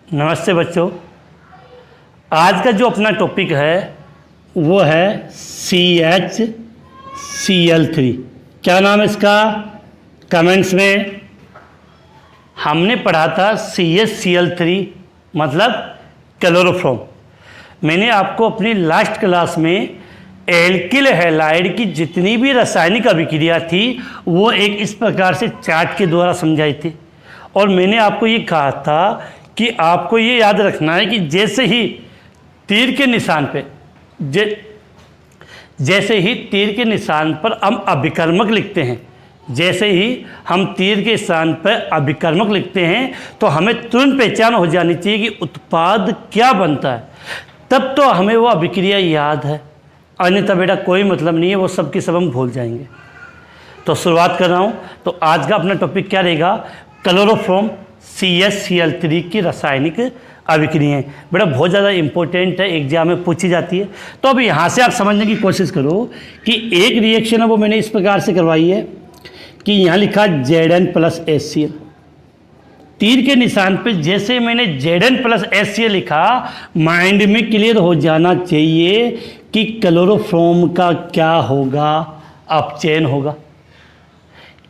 नमस्ते बच्चों। आज का जो अपना टॉपिक है वो है CHCl3। क्या नाम है इसका? कमेंट्स में। हमने पढ़ा था CHCl3 मतलब क्लोरोफॉर्म। मैंने आपको अपनी लास्ट क्लास में एल्किल हैलाइड की जितनी भी रासायनिक अभिक्रिया थी वो एक इस प्रकार से चार्ट के द्वारा समझाई थी। और मैंने आपको ये कहा था कि आपको ये याद रखना है कि जैसे ही तीर के निशान पे जैसे ही तीर के निशान पर हम अभिकर्मक लिखते हैं, जैसे ही हम तीर के स्थान पर अभिकर्मक लिखते हैं तो हमें तुरंत पहचान हो जानी चाहिए कि उत्पाद क्या बनता है, तब तो हमें वो अभिक्रिया याद है। अन्यथा बेटा कोई मतलब नहीं है, वो सब की सब हम भूल जाएंगे। तो शुरुआत कर रहा हूँ। तो आज का अपना टॉपिक क्या रहेगा? क्लोरोफॉर्म CHCl3 की रासायनिक अभिक्रियाएं। बेटा बहुत ज़्यादा इंपॉर्टेंट है, एग्जाम में पूछी जाती है। तो अब यहाँ से आप समझने की कोशिश करो कि एक रिएक्शन है वो मैंने इस प्रकार से करवाई है कि यहाँ लिखा Zn प्लस HCl। तीर के निशान पे जैसे मैंने Zn प्लस HCl लिखा, माइंड में क्लियर हो जाना चाहिए कि क्लोरोफॉर्म का क्या होगा, अपचयन होगा।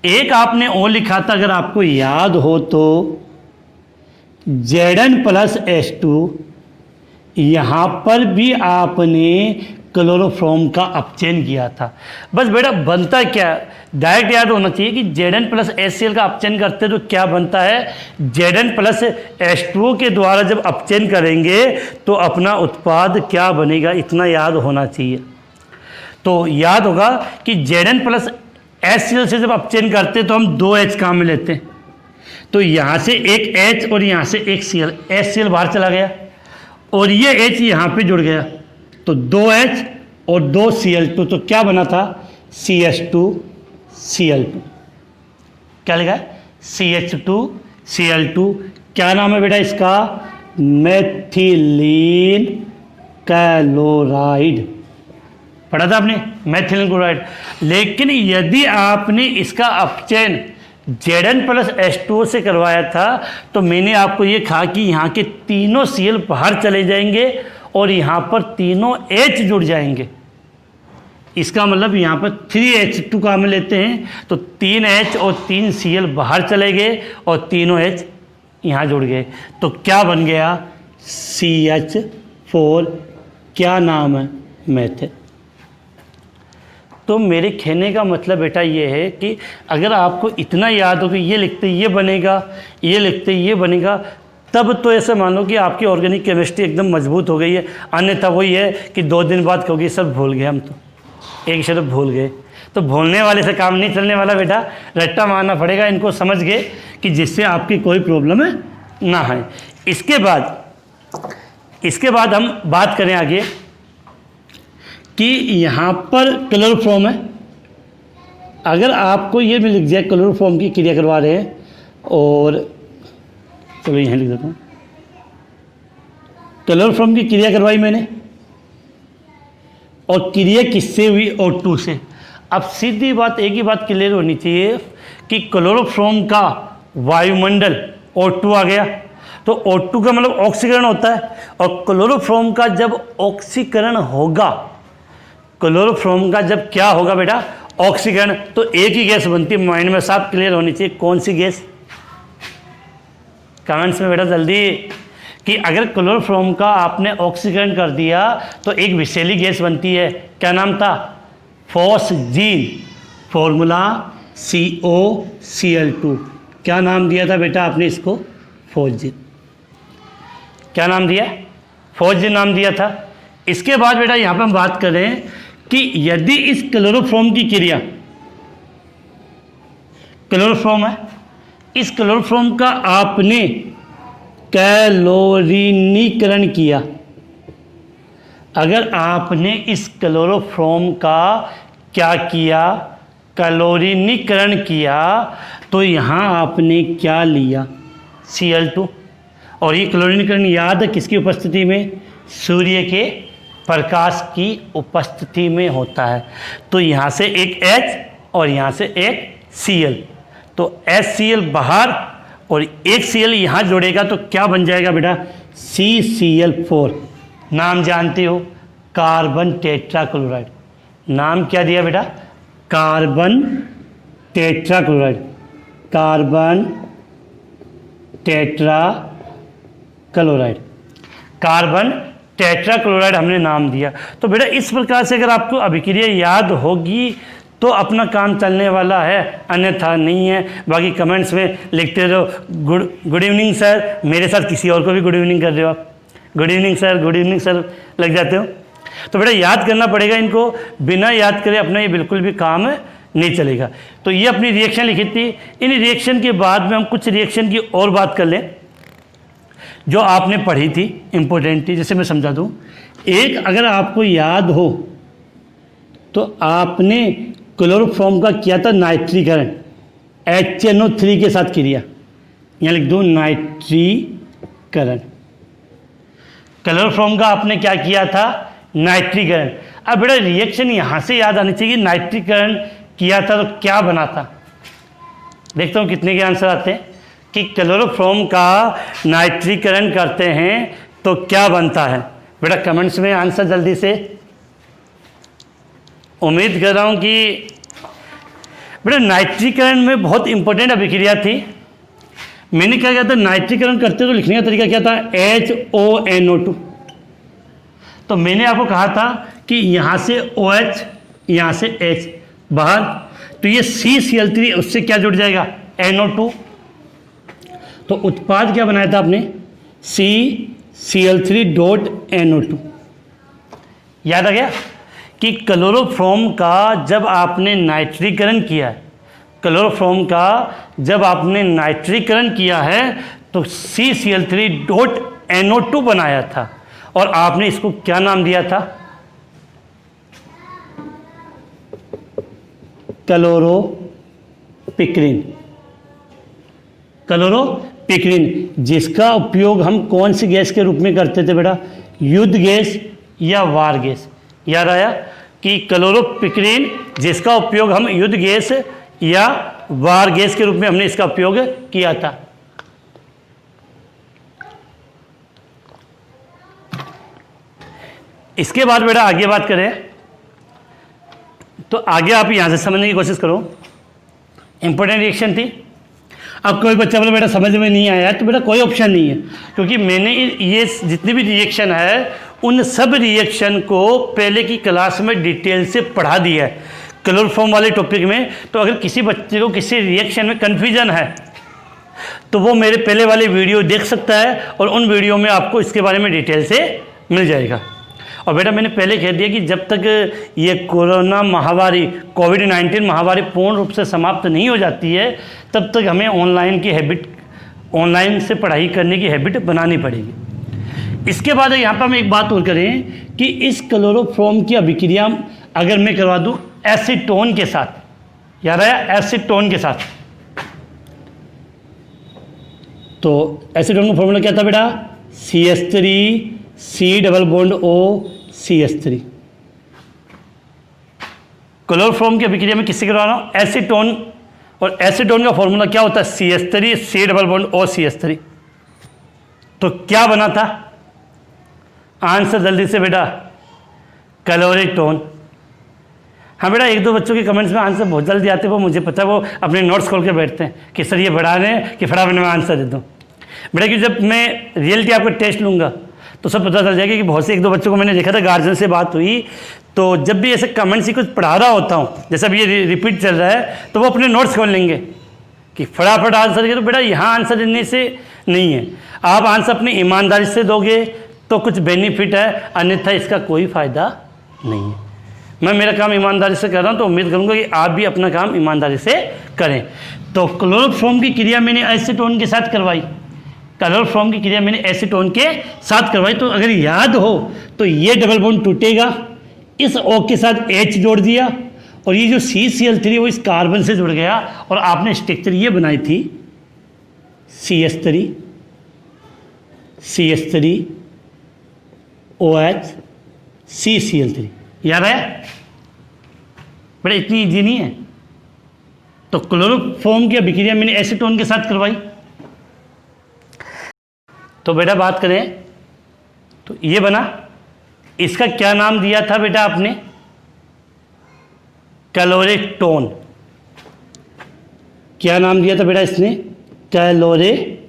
एक आपने और लिखा था, अगर आपको याद हो तो Zn प्लस H2, यहाँ पर भी आपने क्लोरोफॉर्म का अपचयन किया था। बस बेटा बनता क्या, डायरेक्ट याद होना चाहिए कि Zn प्लस HCl का अपचयन करते तो क्या बनता है। Zn प्लस H2O के द्वारा जब अपचयन करेंगे तो अपना उत्पाद क्या बनेगा, इतना याद होना चाहिए। तो याद होगा कि Zn प्लस HCl से जब अपचयन करते तो हम 2H काम में लेते हैं। तो यहाँ से एक H और यहाँ से एक Cl, HCl बाहर चला गया और ये H यहाँ पे जुड़ गया, तो 2H और 2 Cl2, तो क्या बना था? CH2Cl2। क्या लिखा है? CH2Cl2। क्या नाम है बेटा इसका? Methylene chloride. पढ़ा था आपने, मेथिलीन क्लोराइड। लेकिन यदि आपने इसका अपचयन Zn प्लस H2O से करवाया था तो मैंने आपको ये कहा कि यहाँ के तीनों Cl बाहर चले जाएंगे और यहाँ पर तीनों H जुड़ जाएंगे। इसका मतलब यहाँ पर 3H2 काम में लेते हैं तो 3H और 3 Cl बाहर चले गए और तीनों H यहाँ जुड़ गए। तो क्या बन गया? CH4। क्या नाम है? मेथिल। तो मेरे कहने का मतलब बेटा ये है कि अगर आपको इतना याद हो कि ये लिखते ये बनेगा, ये लिखते ये बनेगा, तब तो ऐसे मान लो कि आपकी ऑर्गेनिक केमिस्ट्री एकदम मजबूत हो गई है। अन्यथा वही है कि 2 दिन बाद कहोगे सब भूल गए, हम तो एक शब्द भूल गए। तो भूलने वाले से काम नहीं चलने वाला बेटा, रट्टा मारना पड़ेगा इनको समझ के कि जिससे आपकी कोई प्रॉब्लम ना है। इसके बाद हम बात करें आगे कि यहाँ पर क्लोरोफॉर्म है। अगर आपको ये भी लिख जाए क्लोरोफॉर्म की क्रिया करवा रहे हैं, और चलो यहाँ लिख देता हूँ, क्लोरोफॉर्म की क्रिया करवाई मैंने और क्रिया किससे हुई? O2 से। अब सीधी बात, एक ही बात क्लियर होनी चाहिए कि क्लोरोफॉर्म का वायुमंडल O2 आ गया, तो O2 का मतलब ऑक्सीकरण होता है, और क्लोरोफॉर्म का जब ऑक्सीकरण होगा, क्लोरोफॉर्म का जब क्या होगा बेटा? ऑक्सीकरण, तो एक ही गैस बनती है। माइंड में साफ क्लियर होनी चाहिए। कौन सी गैस? कमेंट्स में बेटा जल्दी, कि अगर क्लोरोफॉर्म का आपने ऑक्सीकरण कर दिया तो एक विषैली गैस बनती है। क्या नाम था? फॉस्जीन। Formula COCl2। क्या नाम दिया था बेटा आपने इसको? फॉस्जीन। क्या नाम दिया? फॉस्जीन नाम दिया था। इसके बाद बेटा यहाँ पर हम बात करें कि यदि इस क्लोरोफॉर्म की क्रिया, क्लोरोफॉर्म है, इस क्लोरोफॉर्म का आपने कैलोरीनीकरण किया, अगर आपने इस क्लोरोफॉर्म का क्या किया? कैलोरीनीकरण किया, तो यहाँ आपने क्या लिया? Cl2। और ये क्लोरीनीकरण याद है किसकी उपस्थिति में? सूर्य के प्रकाश की उपस्थिति में होता है। तो यहाँ से एक H और यहाँ से एक Cl, तो HCl बाहर और एक Cl यहाँ जोड़ेगा तो क्या बन जाएगा बेटा, CCl4। नाम जानते हो, कार्बन टेट्राक्लोराइड। नाम क्या दिया बेटा, carbon tetrachloride, carbon tetrachloride, carbon tetrachloride हमने नाम दिया। तो बेटा इस प्रकार से अगर आपको अभिक्रिया याद होगी तो अपना काम चलने वाला है, अन्यथा नहीं है। बाकी कमेंट्स में लिखते रहो गुड इवनिंग सर, मेरे साथ किसी और को भी गुड इवनिंग कर रहे हो आप, गुड इवनिंग सर लग जाते हो। तो बेटा याद करना पड़ेगा इनको, बिना याद करे अपना ये बिल्कुल भी काम नहीं चलेगा। तो ये अपनी रिएक्शन लिखी थी। इन रिएक्शन के बाद में हम कुछ रिएक्शन की और बात कर लें जो आपने पढ़ी थी, इम्पोर्टेंट थी। जैसे मैं समझा दूँ, एक अगर आपको याद हो तो आपने क्लोरोफॉर्म का किया था नाइट्रीकरण, HNO3 के साथ क्रिया, यहाँ लिख दो नाइट्रीकरण। क्लोरोफॉर्म का आपने क्या किया था, नाइट्रीकरण। अब बेटा रिएक्शन यहाँ से याद आनी चाहिए, नाइट्रीकरण किया था तो क्या बना था। देखता हूँ कितने के आंसर आते हैं कि क्लोरोफॉर्म का नाइट्रीकरण करते हैं तो क्या बनता है। बेटा कमेंट्स में आंसर जल्दी से, उम्मीद कर रहा हूँ कि बेटा नाइट्रीकरण में बहुत इंपॉर्टेंट अभिक्रिया थी। मैंने क्या किया था, नाइट्रीकरण करते तो लिखने का तरीका क्या था, HONO2। तो मैंने आपको कहा था कि यहाँ से OH, यहाँ से H बाहर, तो ये CCl3 उससे क्या जुड़ जाएगा, NO2। तो उत्पाद क्या बनाया था आपने, CCl3.NO2। याद आ गया कि क्लोरोफॉर्म का जब आपने नाइट्रीकरण किया है, क्लोरोफॉर्म का जब आपने नाइट्रीकरण किया है तो CCl3.NO2 बनाया था और आपने इसको क्या नाम दिया था, क्लोरोपिक्रिन। क्लोरोपिक्रिन जिसका उपयोग हम कौन सी गैस के रूप में करते थे बेटा, युद्ध गैस या वार गैस। याद आया कि क्लोरोपिक्रिन जिसका उपयोग हम युद्ध गैस या वार गैस के रूप में हमने इसका उपयोग किया था। इसके बाद बेटा आगे बात करें तो आगे आप यहां से समझने की कोशिश करो। इंपॉर्टेंट रिएक्शन थी। अब कोई बच्चा बोले बेटा समझ में नहीं आया, तो बेटा कोई ऑप्शन नहीं है, क्योंकि मैंने ये जितनी भी रिएक्शन है उन सब रिएक्शन को पहले की क्लास में डिटेल से पढ़ा दिया है क्लोरोफॉर्म वाले टॉपिक में। तो अगर किसी बच्चे को किसी रिएक्शन में कन्फ्यूजन है तो वो मेरे पहले वाले वीडियो देख सकता है और उन वीडियो में आपको इसके बारे में डिटेल से मिल जाएगा। और बेटा मैंने पहले कह दिया कि जब तक ये कोरोना महामारी, कोविड-19 महामारी पूर्ण रूप से समाप्त नहीं हो जाती है तब तक हमें ऑनलाइन से पढ़ाई करने की हैबिट बनानी पड़ेगी। इसके बाद यहाँ पर हम एक बात और करें कि इस क्लोरोफॉर्म की अभिक्रिया अगर मैं करवा दूँ एसीटोन के साथ, याद आया, एसीटोन के साथ, तो एसीटोन का फॉर्मूला क्या था बेटा, CH3 C+O CH3। क्लोरोफॉर्म की अभिक्रिया में किससे करवा रहा हूँ, एसीटोन, और एसीटोन का फॉर्मूला क्या होता है, CH3 C+O CH3। तो क्या बना था, आंसर जल्दी से बेटा, क्लोरीटोन। हाँ बेटा एक दो बच्चों के कमेंट्स में आंसर बहुत जल्दी आते हैं, वो मुझे पता है, वो अपने नोट्स खोल के बैठते हैं कि सर ये बढ़ा रहे हैं कि फटाफट मैं आंसर दे दूँ। बेटा कि जब मैं रियलिटी आपका टेस्ट लूँगा तो सब पता चल जाएगा कि बहुत से एक दो बच्चों को मैंने देखा था, गार्जियन से बात हुई, तो जब भी ऐसे कमेंट्स ही कुछ पढ़ा रहा होता हूँ, जैसे अभी ये रिपीट चल रहा है, तो वो अपने नोट्स खोल लेंगे कि फटाफट आंसर देंगे। तो बेटा यहाँ आंसर देने से नहीं है, आप आंसर अपनी ईमानदारी से दोगे तो कुछ बेनिफिट है, अन्यथा इसका कोई फ़ायदा नहीं है। मैं मेरा काम ईमानदारी से कर रहा हूँ तो उम्मीद करूँगा कि आप भी अपना काम ईमानदारी से करें। तो क्लोरोफॉर्म की क्रिया मैंने एसीटोन के साथ करवाई, क्लोरोफॉर्म की क्रिया मैंने एसीटोन के साथ करवाई। तो अगर याद हो तो ये डबल बॉन्ड टूटेगा, इस O के साथ H जोड़ दिया और ये जो CCl3 वो इस कार्बन से जुड़ गया और आपने स्ट्रक्चर ये बनाई थी CH3 OH CCl3। याद आया बेटा, इतनी इजी नहीं है। तो क्लोरोफॉर्म की अभिक्रिया मैंने एसीटोन के साथ करवाई, तो बेटा बात करें तो ये बना, इसका क्या नाम दिया था बेटा आपने? कैलोरेटोन। क्या नाम दिया था बेटा इसने? कैलोरेटोन।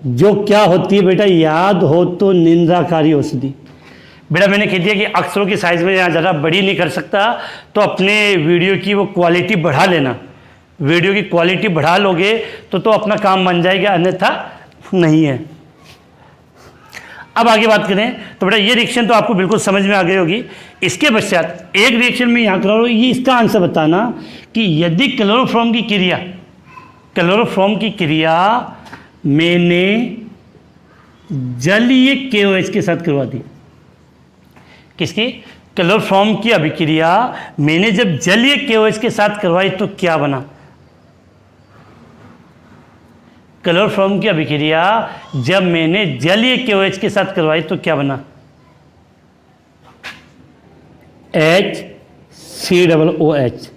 जो क्या होती है बेटा, याद हो तो निंदाकारी औषधि। बेटा मैंने कह दिया कि अक्षरों की साइज़ में यहाँ ज़्यादा बड़ी नहीं कर सकता, तो अपने वीडियो की वो क्वालिटी बढ़ा लेना। वीडियो की क्वालिटी बढ़ा लोगे तो अपना काम बन जाएगा, अन्यथा नहीं है। अब आगे बात करें तो बेटा ये रिएक्शन तो आपको बिल्कुल समझ में आ गई होगी। इसके पश्चात एक रिएक्शन में यहाँ करा रहा हूँ, ये इसका आंसर बताना कि यदि क्लोरोफॉर्म की क्रिया मैंने जलीय KOH के साथ करवा दी। किसकी? क्लोरोफॉर्म की अभिक्रिया मैंने जब जलीय KOH के साथ करवाई तो क्या बना? क्लोरोफॉर्म की अभिक्रिया जब मैंने जलीय KOH के साथ करवाई तो क्या बना? HCOOH।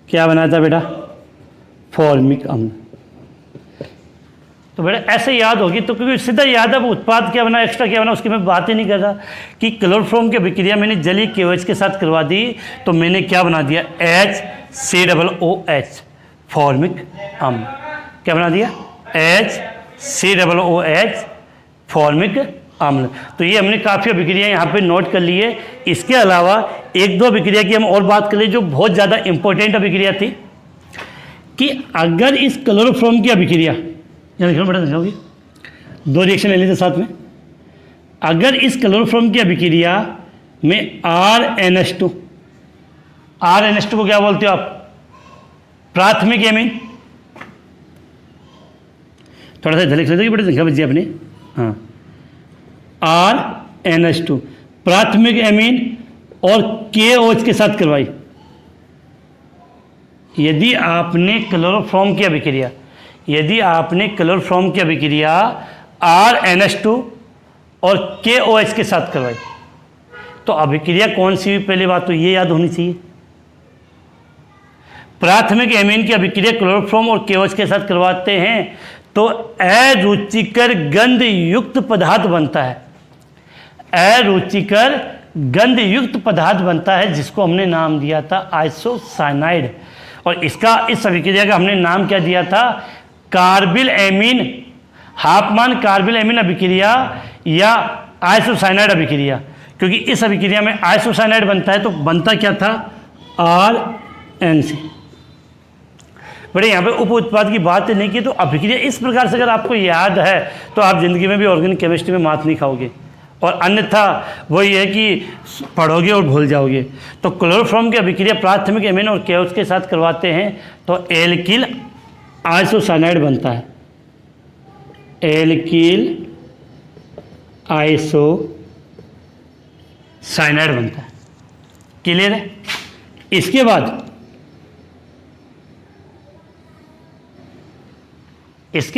क्या बना था बेटा? फॉर्मिक अम्ल। तो बेटा ऐसे याद होगी तो क्योंकि सीधा याद है उत्पाद क्या बना, एक्स्ट्रा क्या बना, उसकी मैं बात ही नहीं कर रहा कि क्लोरोफॉर्म की अभिक्रिया मैंने जलीय KOH के साथ करवा दी तो मैंने क्या बना दिया? HCOOH, फॉर्मिक अम्ल। क्या बना दिया? HCOOH, फॉर्मिक अम्ल। तो ये हमने काफ़ी अभिक्रिया यहाँ पे नोट कर ली है। इसके अलावा एक दो अभिक्रिया की हम और बात कर ले जो बहुत ज़्यादा इंपॉर्टेंट अभिक्रिया थी कि अगर इस क्लोरोफॉर्म की अभिक्रिया, यहाँ देखो बेटा समझाओगे, दो रिएक्शन ले लेते साथ में। अगर इस क्लोरोफॉर्म की अभिक्रिया में RNH2 को क्या बोलते हो आप? प्राथमिक एमीन। थोड़ा सा इधर लिख लेते बेटा, संख्या बची अपनी। हाँ, RNH2 प्राथमिक एमीन और KOH के साथ करवाई। यदि आपने क्लोरोफॉर्म की अभिक्रिया RNH2 और KOH के साथ करवाई तो अभिक्रिया कौन सी हुई? पहली बात तो ये याद होनी चाहिए, प्राथमिक एमीन की अभिक्रिया क्लोरोफॉर्म और KOH के साथ करवाते हैं तो अरुचिकर गंध युक्त पदार्थ बनता है। अरुचिकर गंध युक्त पदार्थ बनता है जिसको हमने नाम दिया था आइसोसाइनाइड। और इसका इस अभिक्रिया का हमने नाम क्या दिया था? कार्बिल एमीन, हाफमान कार्बिल एमीन अभिक्रिया या आइसोसाइनाइड अभिक्रिया। क्योंकि इस अभिक्रिया में आइसोसाइनाइड बनता है तो बनता क्या था? RNC। बड़े यहाँ पे उप उत्पाद की बात नहीं की। तो अभिक्रिया इस प्रकार से अगर आपको याद है तो आप जिंदगी में भी ऑर्गेनिक केमिस्ट्री में मात नहीं खाओगे, और अन्यथा वही है कि पढ़ोगे और भूल जाओगे। तो क्लोरोफॉर्म की अभिक्रिया प्राथमिक एमीन और KOH के साथ करवाते हैं तो एल्किल आइसोसाइनाइड बनता है। एल्किल आइसोसाइनाइड बनता है। क्लियर है? इसके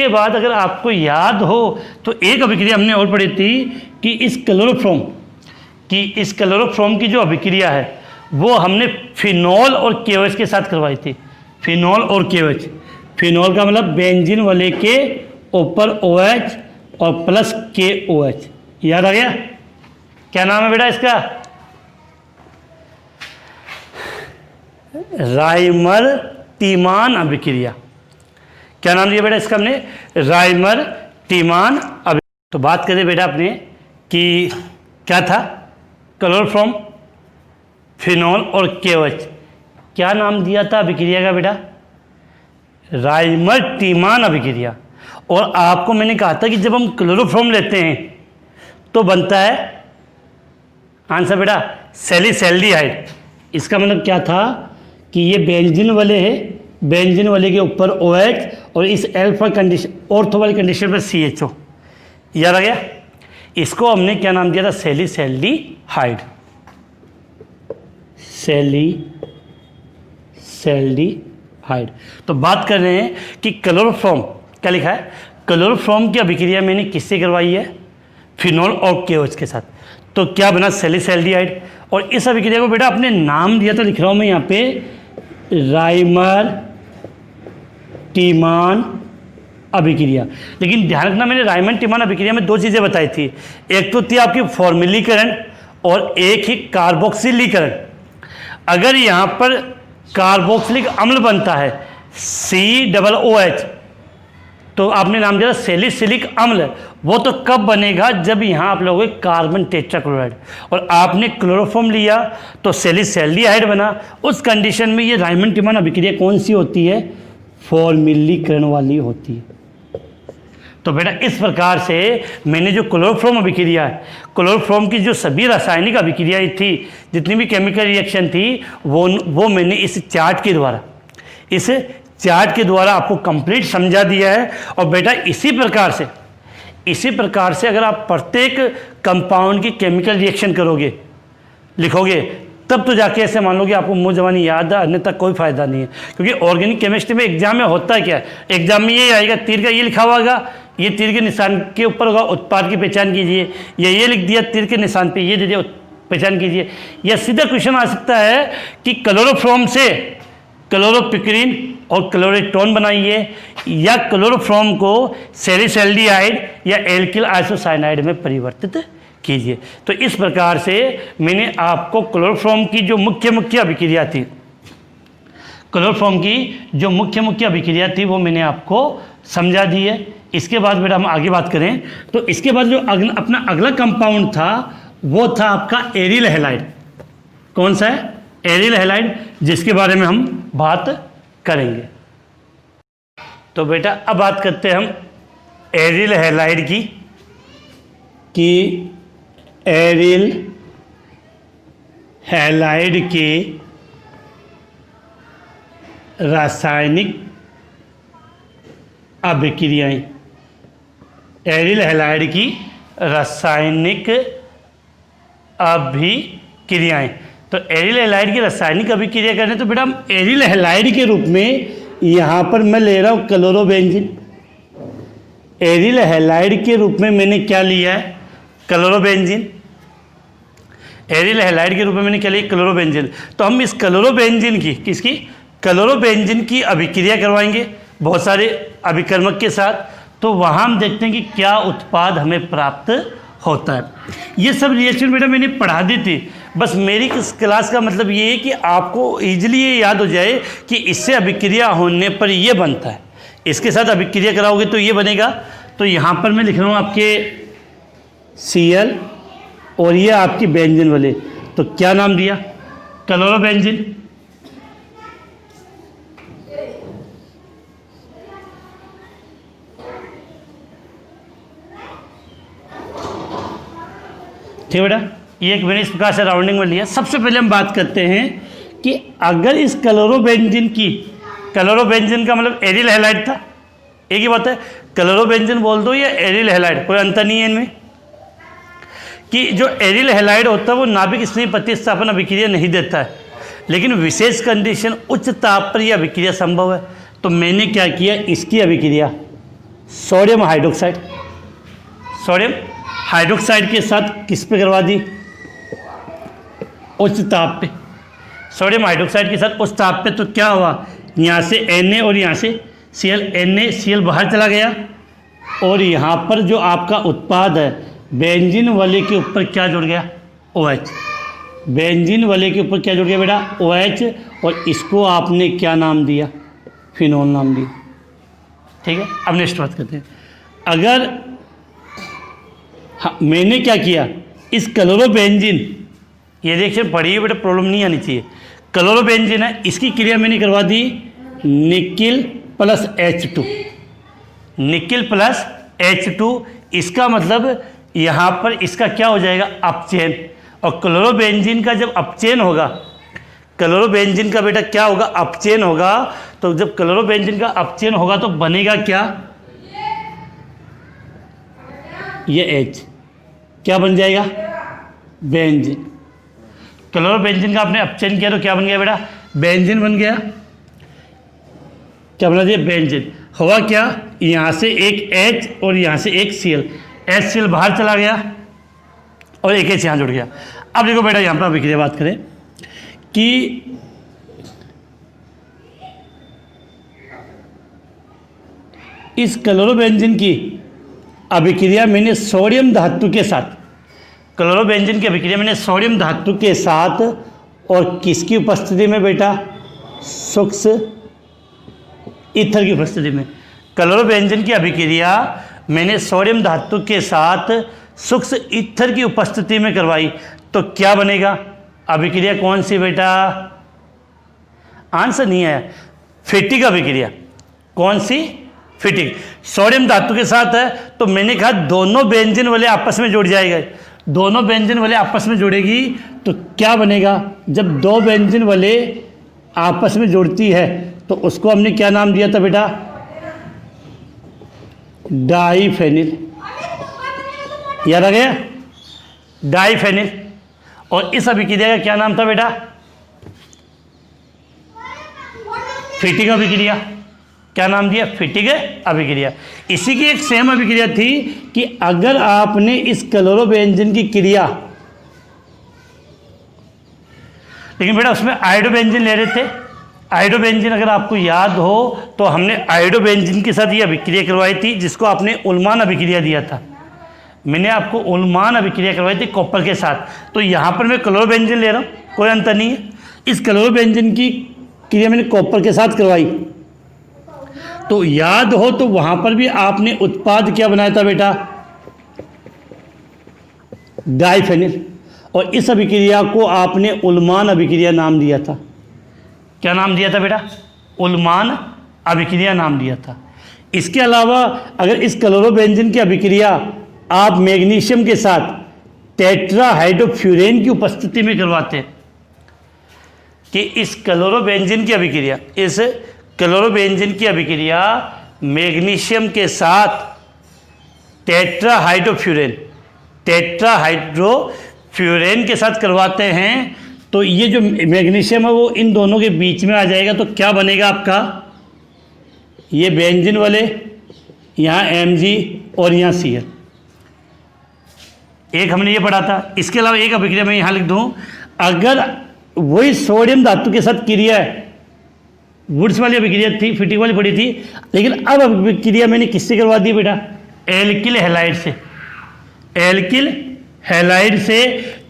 बाद अगर आपको याद हो तो एक अभिक्रिया हमने और पढ़ी थी कि इस क्लोरोफॉर्म की जो अभिक्रिया है वो हमने फिनॉल और KOH के साथ करवाई थी। फिनॉल और KOH, फिनॉल का मतलब बेंजीन वाले के ऊपर OH और प्लस KOH। याद आ गया? क्या नाम है बेटा इसका? राइमर टीमान अभिक्रिया। क्या नाम दिया बेटा इसका हमने? राइमर टीमान अभिक्रिया। तो बात करें बेटा अपने कि क्या था? क्लोरोफॉर्म, फिनॉल और KOH। क्या नाम दिया था अभिक्रिया का बेटा? राइमर टीमान अभिक्रिया। और आपको मैंने कहा था कि जब हम क्लोरोफॉर्म लेते हैं तो बनता है आंसर बेटा सैलिसैल्डिहाइड। इसका मतलब क्या था कि ये बेंजीन वाले है, बेंजीन वाले के ऊपर OH और इस अल्फा कंडीशन ऑर्थो वाली कंडीशन पर CHO। याद आ गया? इसको हमने क्या नाम दिया था? सैलिसैल्डिहाइड। सैलिसैल्डिहाइड। तो बात कर रहे हैं कि क्लोरोफॉर्म, क्या लिखा है? क्लोरोफॉर्म की अभिक्रिया मैंने किससे करवाई है? फिनॉल और KOH के साथ। तो क्या बना? सैलिसैल्डिहाइड। और इस अभिक्रिया को बेटा अपने नाम दिया था, लिख रहा हूं मैं यहाँ पे, राइमर टीमान अभिक्रिया। लेकिन ध्यान रखना, मैंने रायमंड टिमान अभिक्रिया में दो चीज़ें बताई थी, एक तो थी आपकी फॉर्मिलीकरण और एक ही कार्बोक्सिलीकरण। अगर यहाँ पर कार्बोक्सिलिक अम्ल बनता है COOH, तो आपने नाम दिया सैलिसिलिक अम्ल, वो तो कब बनेगा जब यहाँ आप लोगों कार्बन टेट्राक्लोराइड, और आपने क्लोरोफॉर्म लिया तो सैलिसैल्डिहाइड बना। उस कंडीशन में ये रायमंड टिमान अभिक्रिया कौन सी होती है? फॉर्मिलीकरण वाली होती है। तो बेटा इस प्रकार से मैंने जो क्लोरोफॉर्म अभिक्रिया है, क्लोरोफॉर्म की जो सभी रासायनिक अभिक्रियाएं थी, जितनी भी केमिकल रिएक्शन थी, वो मैंने इस चार्ट के द्वारा आपको कंप्लीट समझा दिया है। और बेटा इसी प्रकार से अगर आप प्रत्येक कंपाउंड की केमिकल रिएक्शन करोगे, लिखोगे, तब तो जाके ऐसे मान लो कि आपको मुँह जबानी याद है, अन्यथा कोई फायदा नहीं है। क्योंकि ऑर्गेनिक केमिस्ट्री में एग्जाम में होता क्या है, एग्जाम में ये आएगा, तीर का ये लिखा हुआ होगा, ये तीर के निशान के ऊपर होगा उत्पाद की पहचान कीजिए, या ये लिख दिया तीर के निशान पे ये दे दिया पहचान कीजिए। या सीधा क्वेश्चन आ सकता है कि क्लोरोफॉर्म से क्लोरोपिक्रीन और क्लोरेटोन बनाइए, या क्लोरोफॉर्म को सैलिसैल्डिहाइड या एल्किल आइसोसाइनाइड में परिवर्तित कीजिए। तो इस प्रकार से मैंने आपको क्लोरोफॉर्म की जो मुख्य अभिक्रिया थी, वो मैंने आपको समझा दी है। इसके बाद बेटा हम आगे बात करें तो इसके बाद जो अपना अगला कंपाउंड था वो था आपका एरिल हैलाइड। कौन सा है? एरिल हैलाइड, जिसके बारे में हम बात करेंगे। तो बेटा अब बात करते हैं हम एरिल हैलाइड की, कि एरिल हैलाइड के रासायनिक अभिक्रियाएं, एरिल हैलाइड की रासायनिक अभिक्रियाएं। तो एरिल हैलाइड की रासायनिक अभिक्रिया करने तो बेटा हम एरिल हैलाइड के रूप में यहाँ पर मैं ले रहा हूँ क्लोरोबेंजीन। एरिल हैलाइड के रूप में मैंने क्या लिया है? क्लोरोबेंजीन। एरिल हैलाइड के रूप में मैंने क्या लिया? क्लोरोबेंजीन। तो हम इस क्लोरोबेंजीन की, किसकी? क्लोरोबेंजीन की अभिक्रिया करवाएंगे बहुत सारे अभिकर्मक के साथ। तो वहाँ हम देखते हैं कि क्या उत्पाद हमें प्राप्त होता है। ये सब रिएक्शन बेटा मैंने पढ़ा दी थी, बस मेरी इस क्लास का मतलब ये है कि आपको ईजिली ये याद हो जाए कि इससे अभिक्रिया होने पर ये बनता है, इसके साथ अभिक्रिया कराओगे तो ये बनेगा। तो यहाँ पर मैं लिख रहा हूँ आपके Cl और ये आपकी बेंजीन वाले, तो क्या नाम दिया? क्लोरोबेंजीन। ठीक बेटा, ये एक मैंने इस प्रकार से राउंडिंग में लिया। सबसे पहले हम बात करते हैं कि अगर इस क्लोरोबेंजीन का मतलब एरिल हैलाइड था, एक ही बात है, क्लोरोबेंजीन बोल दो या एरिल हैलाइड, कोई अंतर नहीं है इनमें। कि जो एरिल हैलाइड होता है वो नाभिक स्नेह प्रतिस्थापन अभिक्रिया नहीं देता है, लेकिन विशेष कंडीशन उच्च ताप पर यह अभिक्रिया संभव है। तो मैंने क्या किया, इसकी अभिक्रिया सोडियम हाइड्रोक्साइड के साथ किस पे करवा दी? उच्च ताप पे। सोडियम हाइड्रोक्साइड के साथ उच्च ताप पे। तो क्या हुआ, यहाँ से Na और यहाँ से Cl, NaCl बाहर चला गया, और यहाँ पर जो आपका उत्पाद है बेंजीन वाले के ऊपर क्या जुड़ गया? OH। बेंजीन वाले के ऊपर क्या जुड़ गया बेटा? OH। और इसको आपने क्या नाम दिया? फिनोल नाम दिया। ठीक है, अब नेक्स्ट बात करते हैं। अगर हाँ, मैंने क्या किया, इस क्लोरोबेंजीन, ये रिएक्शन पढ़िए बेटा, प्रॉब्लम नहीं आनी चाहिए। क्लोरोबेंजीन है, इसकी क्रिया मैंने करवा दी nickel plus H2। Nickel plus H2, इसका मतलब यहाँ पर इसका क्या हो जाएगा? अपचयन। और क्लोरोबेंजीन का जब अपचयन होगा, क्लोरोबेंजीन का बेटा क्या होगा? अपचयन होगा। तो जब क्लोरोबेंजीन का अपचयन होगा तो बनेगा क्या? ये H क्या बन जाएगा? बेंजीन। क्लोरोबेंजीन का आपने अपचयन किया तो क्या बन गया बेटा? बेंजीन बन गया। क्या बना दिया? बेंजीन। हुआ क्या, यहाँ से एक H और यहाँ से एक Cl, HCl बाहर चला गया और एक H यहाँ जुड़ गया। अब देखो बेटा, यहाँ पर अभिक्रिया बात करें कि इस क्लोरोबेंजीन की अभिक्रिया मैंने सोडियम धातु के साथ, क्लोरोबेंजीन की अभिक्रिया मैंने सोडियम धातु के साथ और किसकी उपस्थिति में बेटा, सूक्ष्म ईथर की उपस्थिति में। क्लोरोबेंजीन की अभिक्रिया मैंने सोडियम धातु के साथ सूक्ष्म ईथर की उपस्थिति में करवाई, तो क्या बनेगा, अभिक्रिया कौन सी बेटा, आंसर नहीं आया, फिटिक अभिक्रिया। कौन सी, फिटिक। सोडियम धातु के साथ है तो मैंने कहा दोनों बेंजीन वाले आपस में जुड़ जाएगा, दोनों बेंजीन वाले आपस में जुड़ेगी तो क्या बनेगा, जब दो बेंजीन वाले आपस में जुड़ती है तो उसको हमने क्या नाम दिया था बेटा, डाईफेनिल। याद आ गया, डाईफेनिल। और इस अभिक्रिया का क्या नाम था बेटा, फिटिक अभिक्रिया। क्या नाम दिया, फिटिक अभिक्रिया। इसी की एक सेम अभिक्रिया थी कि अगर आपने इस क्लोरोबेंजीन की क्रिया, लेकिन बेटा उसमें आयोडोबेंजीन ले रहे थे, आयोडोबेंजीन अगर आपको याद हो तो हमने आयोडोबेंजीन के साथ ये अभिक्रिया करवाई थी जिसको आपने उल्मान अभिक्रिया दिया था। मैंने आपको उल्मान अभिक्रिया करवाई थी कॉपर के साथ, तो यहाँ पर मैं क्लोरोबेंजीन ले रहा हूँ, कोई अंतर नहीं है। इस क्लोरोबेंजीन की क्रिया मैंने कॉपर के साथ करवाई, तो याद हो तो वहाँ पर भी आपने उत्पाद क्या बनाया था बेटा, डाईफेनिल। और इस अभिक्रिया को आपने उल्मान अभिक्रिया नाम दिया था। क्या नाम दिया था बेटा, उल्मान अभिक्रिया नाम दिया था। इसके अलावा अगर इस क्लोरोबेंजीन की अभिक्रिया आप मैग्नीशियम के साथ टेट्राहाइड्रोफ्यूरेन की उपस्थिति में करवाते हैं, कि इस क्लोरोबेंजीन की अभिक्रिया, इस क्लोरोबेंजीन की अभिक्रिया मैग्नीशियम के साथ टेट्राहाइड्रोफ्यूरेन, टेट्राहाइड्रोफ्यूरेन के साथ करवाते हैं, तो ये जो मैग्नीशियम है वो इन दोनों के बीच में आ जाएगा, तो क्या बनेगा आपका, ये बेंजीन वाले, यहाँ Mg और यहाँ Cl। एक हमने ये पढ़ा था। इसके अलावा एक अभिक्रिया मैं यहाँ लिख दूँ, अगर वही सोडियम धातु के साथ क्रिया है, वुड्स वाली अभिक्रिया थी, फिटिक वाली पड़ी थी, लेकिन अब अभिक्रिया मैंने किससे करवा दी बेटा, एल्किल हैलाइड से, एल्किल हैलाइड से।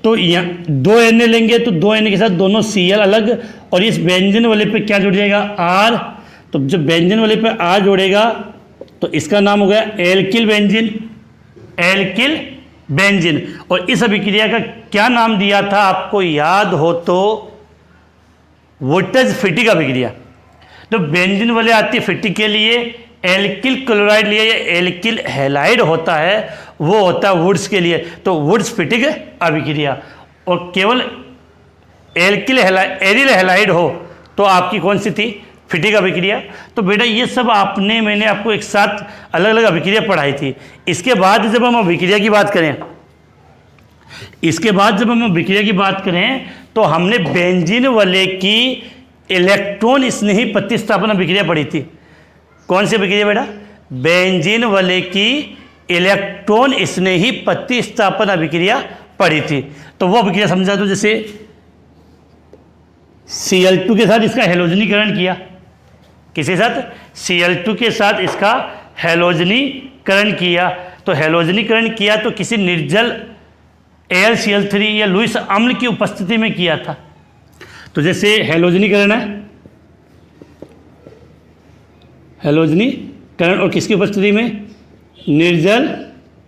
तो यहाँ 2 Na लेंगे तो 2 Na के साथ दोनों Cl अलग, और इस बेंजीन वाले पे क्या जुड़ जाएगा, R। तो जब बेंजीन वाले पे R जोड़ेगा तो इसका नाम हो गया एल्किल बेंजीन, एल्किल बेंजीन। और इस अभिक्रिया का क्या नाम दिया था आपको याद हो तो, वोल्टेज फिटिक अभिक्रिया। तो बेंजीन वाले आती है फिटिक के लिए, एल्किल क्लोराइड लिए, या एल्किल हैलाइड होता है वो होता है वुड्स के लिए, तो वुड्स फिटिक अभिक्रिया। और केवल एल्किल एरिल हैलाइड हो तो आपकी कौन सी थी, फिटिक अभिक्रिया। तो बेटा ये सब मैंने आपको एक साथ अलग अलग अभिक्रिया पढ़ाई थी। इसके बाद जब हम अभिक्रिया की बात करें, इसके बाद जब हम अभिक्रिया की बात करें तो हमने बेंजीन वाले की इलेक्ट्रॉन स्नेही प्रतिस्थापन अभिक्रिया पढ़ी थी। कौन सी अभिक्रिया बेटा, बेंजीन वाले की इलेक्ट्रॉन स्नेही प्रतिस्थापन अभिक्रिया पढ़ी थी। तो वो अभिक्रिया समझा दो, जैसे Cl2 के साथ इसका हैलोजनीकरण किया, किसके साथ, Cl2 के साथ इसका हैलोजनीकरण किया। तो हैलोजनीकरण किया तो किसी निर्जल AlCl3 या लुईस अम्ल की उपस्थिति में किया था। तो जैसे हैलोजनीकरण है, हैलोजनीकरण और किसकी उपस्थिति में, निर्जल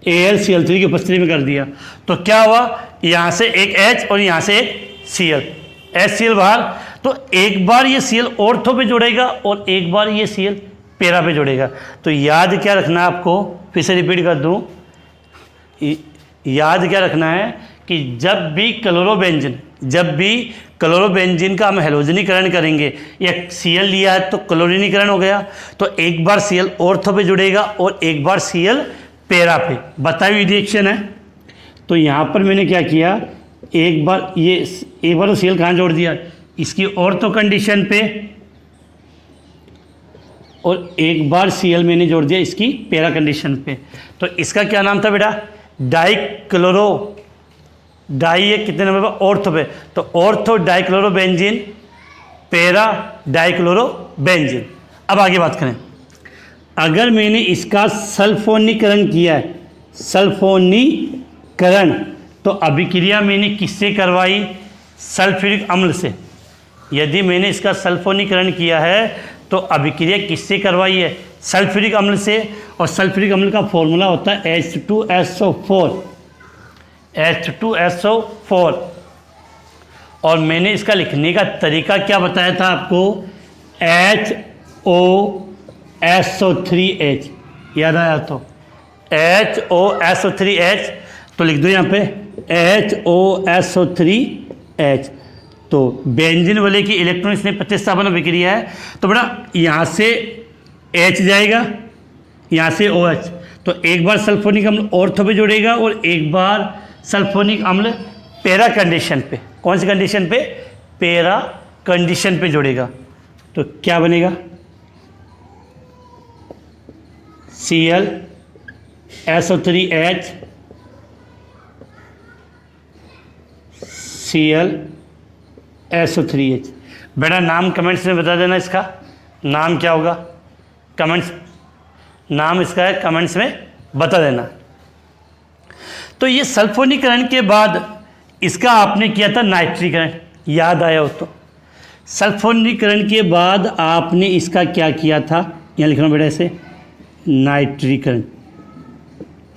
AlCl3 की उपस्थिति में कर दिया, तो क्या हुआ, यहाँ से एक H और यहाँ से एक Cl, HCl बाहर। तो एक बार ये Cl ऑर्थो पे जुड़ेगा और एक बार ये Cl पैरा पे जुड़ेगा। तो याद क्या रखना है आपको, फिर से रिपीट कर दूँ, याद क्या रखना है कि जब भी क्लोरोबेंजीन का हम हैलोजनीकरण करेंगे, या Cl लिया है तो क्लोरीनीकरण हो गया, तो एक बार Cl ऑर्थो पे जुड़ेगा और एक बार Cl पैरा पे। बताई हुई रिएक्शन है। तो यहाँ पर मैंने क्या किया, एक बार तो Cl कहाँ जोड़ दिया, इसकी ऑर्थो कंडीशन पे, और एक बार Cl मैंने जोड़ दिया इसकी पैरा कंडीशन पे। तो इसका क्या नाम था बेटा, डाई है कितने नंबर पर, ऑर्थो पे। तो ऑर्थो डाइक्लोरोबेंजीन, पैरा डाइक्लोरोबेंजीन। अब आगे बात करें, अगर मैंने इसका सल्फोनीकरण किया है, सल्फोनीकरण, तो अभिक्रिया मैंने किससे करवाई? सल्फ्यूरिक अम्ल से। यदि मैंने इसका सल्फोनीकरण किया है तो अभिक्रिया किससे करवाई है? सल्फ्यूरिक अम्ल से। और सल्फ्यूरिक अम्ल का फॉर्मूला होता है H2SO4, H2SO4। और मैंने इसका लिखने का तरीका क्या बताया था आपको? HOSO3H, याद आया तो? HOSO3H, तो लिख दो यहाँ पे HOSO3H। तो बेंजीन वाले की इलेक्ट्रॉन इसमें प्रतिस्थापन अभिक्रिया है, तो बेटा यहाँ से H जाएगा, यहाँ से OH, तो एक बार सल्फोनिक अम्ल ऑर्थो पे जोड़ेगा और एक बार सल्फोनिक अम्ल पैरा कंडीशन पे। कौन सी कंडीशन पे? पैरा कंडीशन पे जोड़ेगा। तो क्या बनेगा? ClSO3H, ClSO3H। बेटा नाम कमेंट्स में बता देना, इसका नाम क्या होगा? कमेंट्स, नाम इसका है, कमेंट्स में बता देना। तो ये सल्फोनीकरण के बाद इसका आपने किया था नाइट्रीकरण, याद आया हो तो? सल्फोनीकरण के बाद आपने इसका क्या किया था? यहाँ लिख रहा हूँ बेटा ऐसे, नाइट्रीकरण।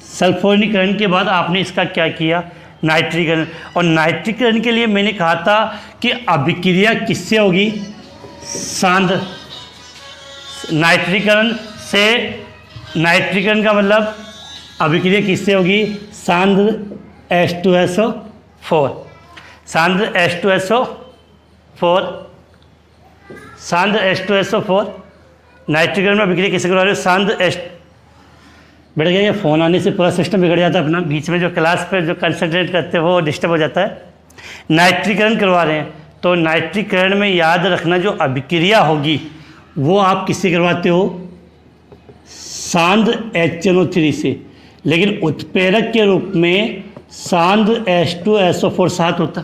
सल्फोनीकरण के बाद आपने इसका क्या किया? नाइट्रीकरण। और नाइट्रीकरण के लिए मैंने कहा था कि अभिक्रिया किससे होगी? सांद्र। नाइट्रीकरण से, नाइट्रीकरण का मतलब अभिक्रिया किससे होगी? सांद्र H2SO4, सांद्र H2SO4, सांद्र H2SO4। नाइट्रीकरण में अभिक्रिया किससे करवा रहे हो? सांद्र H। बेटा क्या ये फ़ोन आने से पूरा सिस्टम बिगड़ जाता है अपना, बीच में जो क्लास पे जो कंसंट्रेट करते हैं वो डिस्टर्ब हो जाता है। नाइट्रीकरण करवा रहे हैं, तो नाइट्रीकरण में याद रखना जो अभिक्रिया होगी वो आप किससे करवाते हो? सांद्र HNO3 से। लेकिन उत्प्रेरक के रूप में सांद्र H2SO4 साथ होता,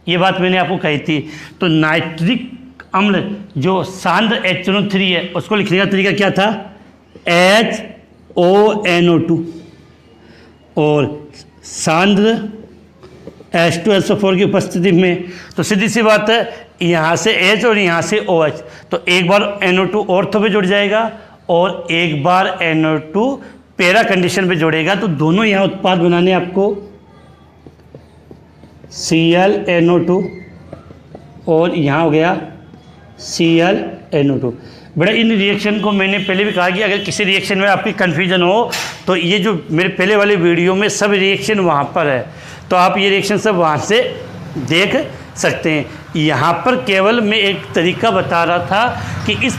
ये बात मैंने आपको कही थी। तो नाइट्रिक अम्ल जो सांद्र HNO3 है उसको लिखने का तरीका क्या था? HONO2। और सांद्र H2SO4 की उपस्थिति में तो सीधी सी बात है, यहाँ से H और यहाँ से OH, तो एक बार NO2 ऑर्थो पे जुड़ जाएगा और एक बार NO2 पैरा कंडीशन पे जोड़ेगा, तो दोनों यहाँ उत्पाद बनाने आपको ClNO2 और यहाँ हो गया ClNO2। बेटा इन रिएक्शन को मैंने पहले भी कहा कि अगर किसी रिएक्शन में आपकी कन्फ्यूजन हो तो ये जो मेरे पहले वाले वीडियो में सब रिएक्शन वहाँ पर है, तो आप ये रिएक्शन सब वहाँ से देख सकते हैं। यहाँ पर केवल मैं एक तरीका बता रहा था कि इस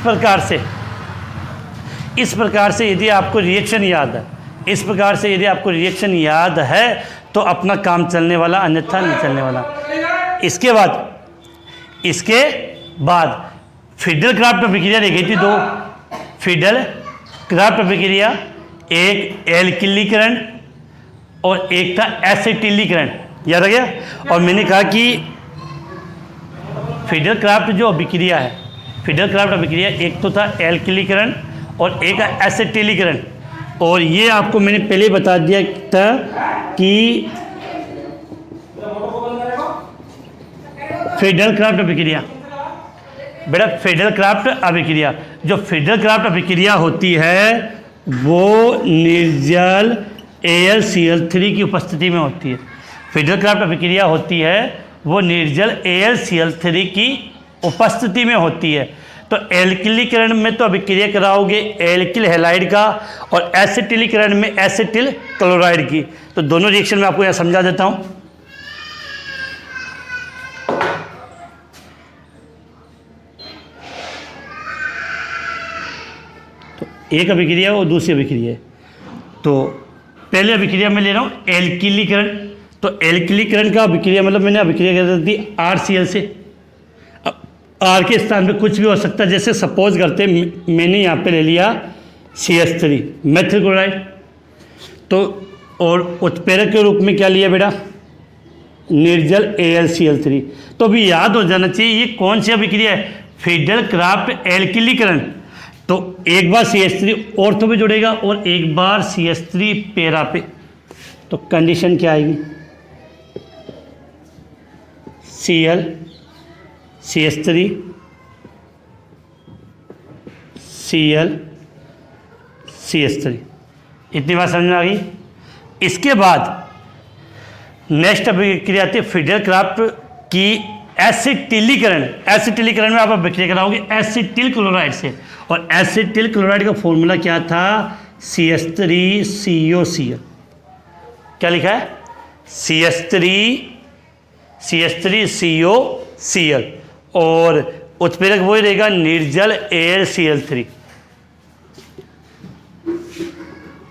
प्रकार से यदि आपको रिएक्शन याद है, इस प्रकार से यदि आपको रिएक्शन याद है तो अपना काम चलने वाला, अन्यथा नहीं चलने वाला। इसके बाद फिडल क्राफ्ट अभिक्रिया रह गई थी, दो फिडल क्राफ्ट अभिक्रिया, एक एल्किलीकरण और एक था एसिटिलीकरण, याद आ गया। और मैंने कहा कि फिडल क्राफ्ट जो अभिक्रिया है, फिडल क्राफ्ट अभिक्रिया एक तो था एल्किलीकरण और एक है एसिटिलीकरण। और ये आपको मैंने पहले बता दिया था कि फिडल क्राफ्ट अभिक्रिया, बेटा फिडल क्राफ्ट अभिक्रिया, जो फिडल क्राफ्ट अभिक्रिया होती है वो निर्जल AlCl3 की उपस्थिति में होती है। फिडल क्राफ्ट अभिक्रिया होती है वो निर्जल AlCl3 की उपस्थिति में होती है। तो एल्किलीकरण में तो अभिक्रिया कराओगे एल्किल हैलाइड का और एसिटिलीकरण में एसिटिल क्लोराइड की। तो दोनों रिएक्शन में आपको यहाँ समझा देता हूँ। तो एक अभिक्रिया और दूसरी अभिक्रिया है। तो पहले अभिक्रिया में ले रहा हूँ एल्किलीकरण। तो एल्किलीकरण का अभिक्रिया मतलब मैंने अभिक्रिया कर दी RCl से। R के स्थान पे कुछ भी हो सकता है, जैसे सपोज करते मैंने यहाँ पे ले लिया CH3 मेथिल क्लोराइड, तो और उत्प्रेरक के रूप में क्या लिया बेटा? निर्जल AlCl3। तो अभी याद हो जाना चाहिए ये कौन सी अभिक्रिया है? फिडल क्राफ्ट एल्किलीकरण। तो एक बार CH3 ऑर्थो पे जुड़ेगा और एक बार CH3 पैरा पे, तो कंडीशन क्या आएगी? Cl CH3 Cl CH3, इतनी बात समझ में आ गई। इसके बाद नेक्स्ट अभिक्रिया आती है फिडेल क्राफ्ट की एसिटिलीकरण में आप अभिक्रिया कराओगे एसिटिल क्लोराइड से, और एसिटिल क्लोराइड का फॉर्मूला क्या था? CH3COCl। क्या लिखा है? CH3COCl, और उत्प्रेरक वही रहेगा निर्जल AlCl3,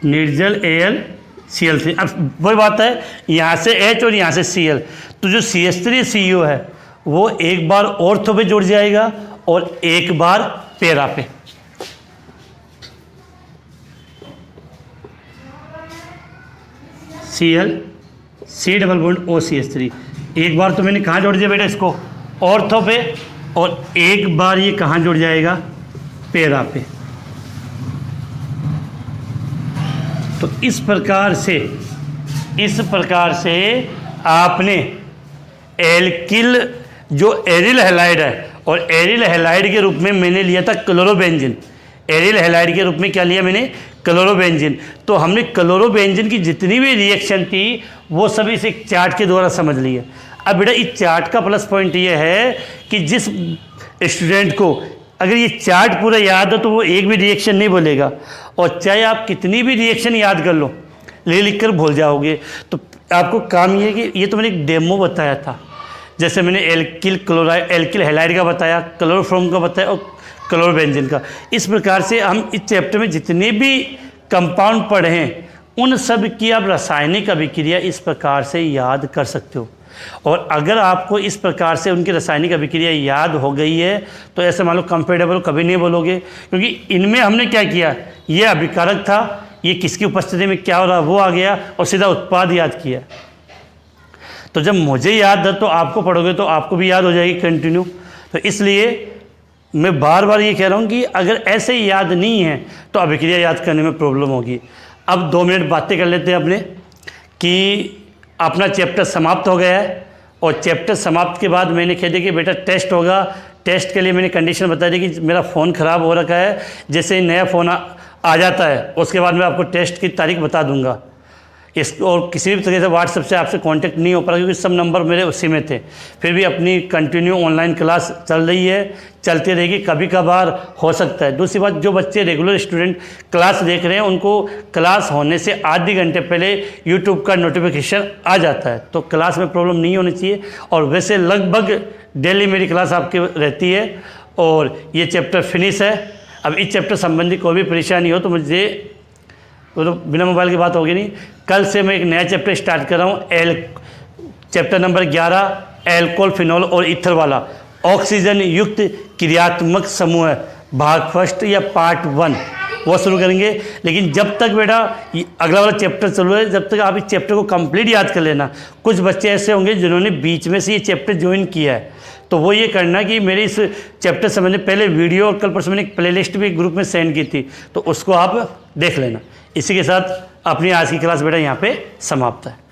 निर्जल AlCl3। अब वही बात है, यहाँ से H और यहाँ से Cl, तो जो CH3CO है वो एक बार ऑर्थो पे जुड़ जाएगा और एक बार पैरा पे। Cl C double bond OCH3, एक बार तो मैंने कहाँ जोड़ दिया बेटा? इसको ऑर्थो पे, और एक बार ये कहाँ जुड़ जाएगा? पैरा पे। तो इस प्रकार से आपने एल्किल जो एरिल हैलाइड है, और एरिल हैलाइड के रूप में मैंने लिया था क्लोरोबेंजीन। एरिल हैलाइड के रूप में क्या लिया मैंने? क्लोरोबेंजीन। तो हमने क्लोरोबेंजीन की जितनी भी रिएक्शन थी वो सब इस एक चार्ट के द्वारा समझ ली है। अब बेटा इस चार्ट का प्लस पॉइंट ये है कि जिस स्टूडेंट को अगर ये चार्ट पूरा याद हो तो वो एक भी रिएक्शन नहीं बोलेगा, और चाहे आप कितनी भी रिएक्शन याद कर लो, लिख कर भूल जाओगे। तो आपको काम ये है कि ये तो मैंने एक डेमो बताया था, जैसे मैंने एल्किल हैलाइड का बताया, क्लोरोफॉर्म का बताया और क्लोरोबेंजीन का। इस प्रकार से हम इस चैप्टर में जितने भी कंपाउंड पढ़े हैं उन सब की आप रासायनिक अभिक्रिया इस प्रकार से याद कर सकते हो। और अगर आपको इस प्रकार से उनकी रासायनिक अभिक्रिया याद हो गई है तो ऐसे मान लो कंफर्टेबल कभी नहीं बोलोगे, क्योंकि इनमें हमने क्या किया, ये अभिकारक था, ये किसकी उपस्थिति में क्या हो रहा वो आ गया, और सीधा उत्पाद याद किया। तो जब मुझे याद है तो आपको पढ़ोगे तो आपको भी याद हो जाएगी कंटिन्यू। तो इसलिए मैं बार बार ये कह रहा हूँ कि अगर ऐसे याद नहीं है तो अभिक्रिया याद करने में प्रॉब्लम होगी। अब 2 मिनट बातें कर लेते हैं अपने कि अपना चैप्टर समाप्त हो गया है, और चैप्टर समाप्त के बाद मैंने कह दिया कि बेटा टेस्ट होगा। टेस्ट के लिए मैंने कंडीशन बता दी कि मेरा फ़ोन ख़राब हो रखा है, जैसे नया फ़ोन आ जाता है उसके बाद मैं आपको टेस्ट की तारीख बता दूंगा। और किसी भी तरीके से व्हाट्सएप से आपसे कांटेक्ट नहीं हो पा रहा क्योंकि सब नंबर मेरे उसी में थे। फिर भी अपनी कंटिन्यू ऑनलाइन क्लास चल रही है, चलती रहेगी, कभी कभार हो सकता है। दूसरी बात, जो बच्चे रेगुलर स्टूडेंट क्लास देख रहे हैं उनको क्लास होने से आधे घंटे पहले यूट्यूब का नोटिफिकेशन आ जाता है, तो क्लास में प्रॉब्लम नहीं होनी चाहिए। और वैसे लगभग डेली मेरी क्लास आपकी रहती है और ये चैप्टर फिनिश है। अब इस चैप्टर संबंधी कोई भी परेशानी हो तो मुझे, वो तो बिना मोबाइल की बात होगी नहीं। कल से मैं एक नया चैप्टर स्टार्ट कर रहा हूँ, चैप्टर नंबर 11 एल्कोहल, फिनॉल और ईथर वाला ऑक्सीजन युक्त क्रियात्मक समूह है, भाग फर्स्ट या पार्ट 1 वो शुरू करेंगे। लेकिन जब तक बेटा अगला वाला चैप्टर चालू है, जब तक आप इस चैप्टर को कंप्लीट याद कर लेना। कुछ बच्चे ऐसे होंगे जिन्होंने बीच में से ये चैप्टर ज्वाइन किया है, तो वो ये करना कि मेरे इस चैप्टर से मैंने पहले वीडियो और कल परसों मैंने एक प्लेलिस्ट भी ग्रुप में सेंड की थी, तो उसको आप देख लेना। इसी के साथ अपनी आज की क्लास बेटा यहाँ पे समाप्त है।